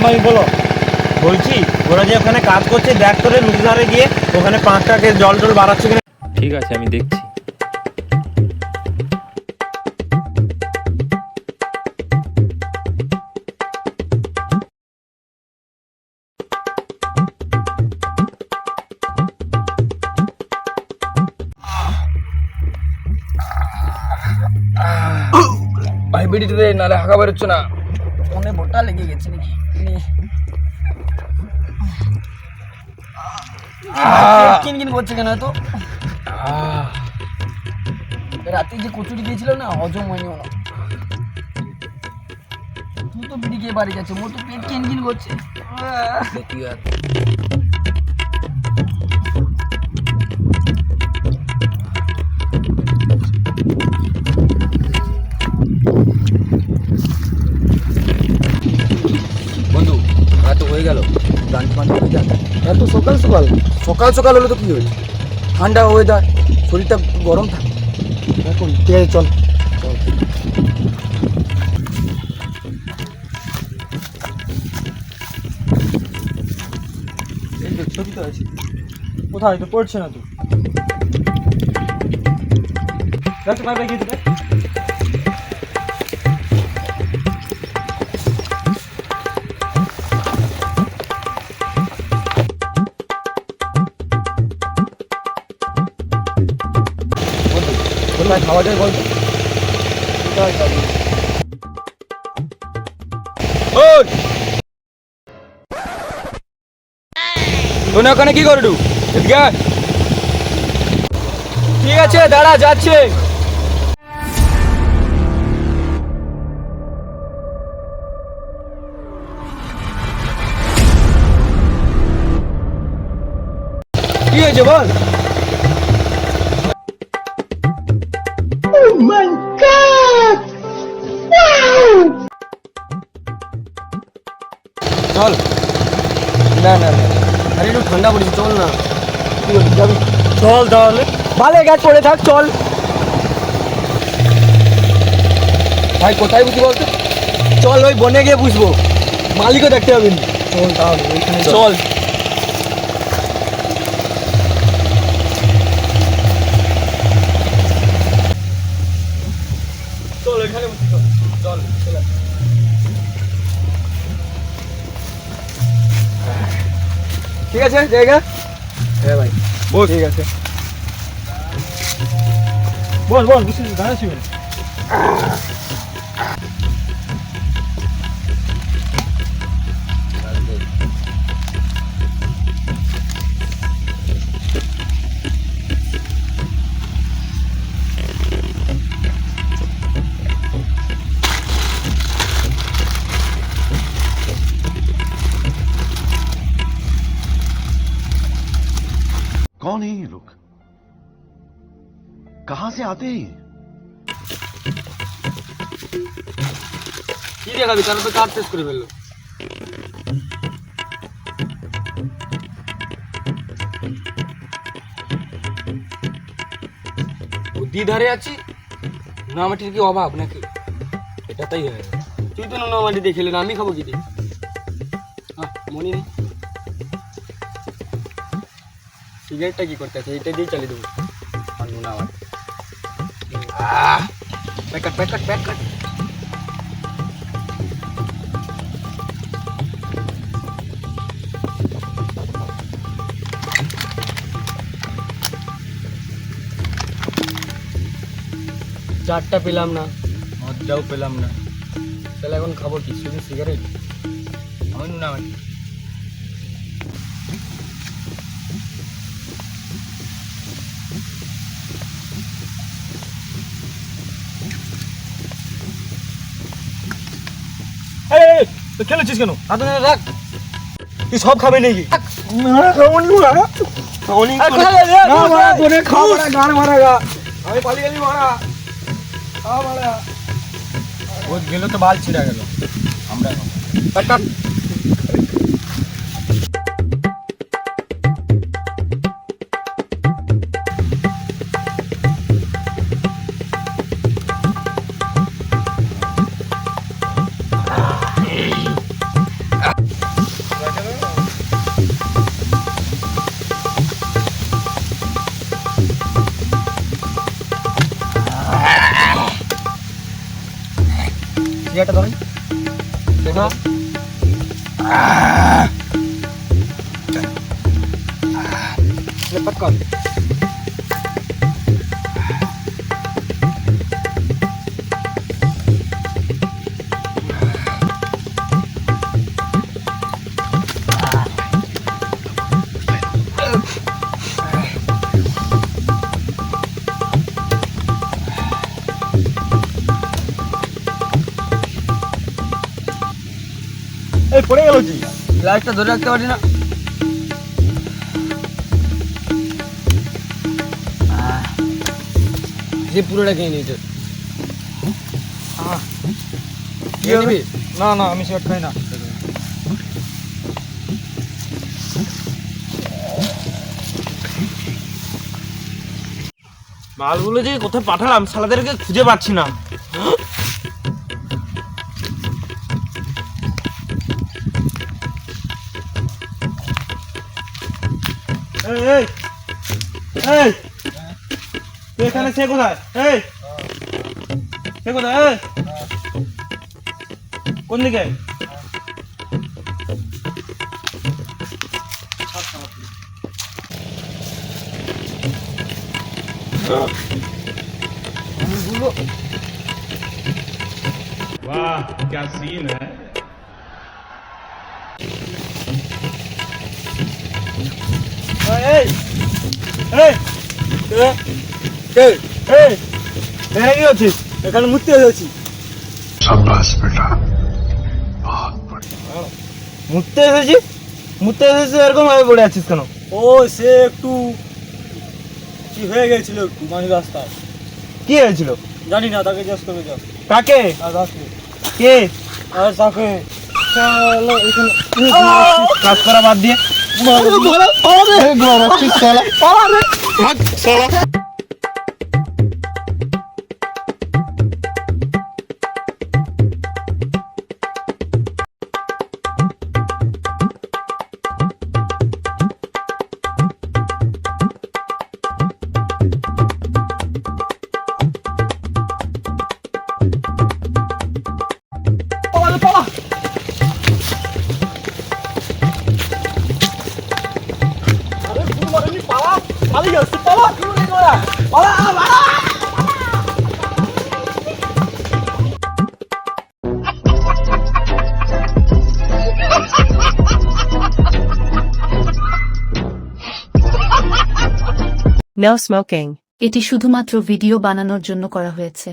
আমি বলো বলছি ওরা যে ওখানে কাজ করছে দেখ তোরে নদী ধারে গিয়ে ওখানে 5টাকে জল টল বাড়াচ্ছে কিনা। ঠিক আছে আমি দেখছি। ভাই বিড়িতে দে, নাহলে হাঁকা বেরোচ্ছে না। মনে বোটা লেগে গেছে নাকি? কিনকিন করছে কেন তো? রাতে যে কচুরি দিয়েছিল না, হজম হয়নি ওরা। তুই তো বিড়ি খেয়ে বাড়ি যাচ্ছে, মোর তো পেট কিনকিন করছে। বন্ধু রাত হয়ে গেল, লাঞ্চ ফাঞ্চ হয়ে যাক। এত সকাল সকাল? সকাল সকাল হলে তো কি হয়েছে, ঠান্ডা ওয়েদার, শরীরটা গরম থাকে এখন ঠিক আছে, চল। এই তো ছবি তো আছে। কোথায় তো পড়ছে না তো? যাচ্ছে ভাই গিয়ে দিবে। কোথায় খাওয়া যায় বলতো? কোথায় যাবি? তোনে ওখানে কি করলু? এদিকে আয়। ঠিক আছে দাঁড়া, যাচ্ছে। কি হয়েছে বল? চল। না না না, আরে একটু ঠান্ডা পড়েছে, চল না। কি বলছিস, যাবি? চল তাহলে। ভালো গাছ পড়ে থাক, চল। ভাই কোথায় বুঝি বলতো? চল ওই বনে গিয়ে বুঝবো, মালিকও দেখতে হবে। চল তাহলে ওইখানে চল। চল ওইখানে বুঝি, চল চল চল। ঠিক আছে জায়গা? হ্যাঁ ভাই, বল। ঠিক আছে। বল বল, বুঝছিস দাঁড়াচ্ছি। कौन है ये लोग? कहां से आते हैं? কি দেখাবি, তারা তো কাজ শেষ করে ফেললো। বুদ্ধি ধারে আছি, নোনামাটির কি অভাব নাকি? এটা তাই হয়। তুই তো নোনামাটি দিয়ে খেলে না, আমি খাবো কি দিয়ে? মনে নেই সিগারেটটা কি করতে আছে, এইটা দিয়ে চালিয়ে দেবো। আর নোনামাটি প্যাকেট প্যাকেট প্যাকেট। চারটা পেলাম না, মজাও পেলাম না, তাহলে এখন খাবো কি? শুধু সিগারেট? আমি নোনামাটি। খেলেছিস কেন? হাতে রাখ। তুই সব খাবে নাকি? আমি পালিয়ে গেলি মারা। ও গেল তো বাল ছিঁড়া গেল। আমরা সিগারেটটা ধরেন पक्का এই পড়ে গেল কি? গ্লাসটা ধরে রাখতে পারি না। যে পুরোটা খেয়ে নিয়েছে কি হবে? না না, আমি সিগারেট খাই না। মালগুলো যে কোথায় পাঠালাম শালাদেরকে খুঁজে পাচ্ছি না। এই এই এই তুই এখানে, সে কোথায়? এই সে কোথায়? এই কোন দিকে? वाह क्या सीन है। কি হচ্ছিস? এখানে মুক্তি হয়েছি। शाबाश बेटा बहुत बढ़िया। মুততে এসেছিস? মুততে এসেছিস এরকম ভাবে পড়ে আছিস কেন? ও সে একটু কি হয়ে গেছিল, একটু মানে রাস্তায়। কি হয়েছিল? জানি না, তাকে জিজ্ঞেস করে যাও। কাকে? আর তাকে কে? আর তাকে কাজ করা বাদ দিয়ে No smoking. এটি শুধুমাত্র ভিডিও বানানোর জন্য করা হয়েছে।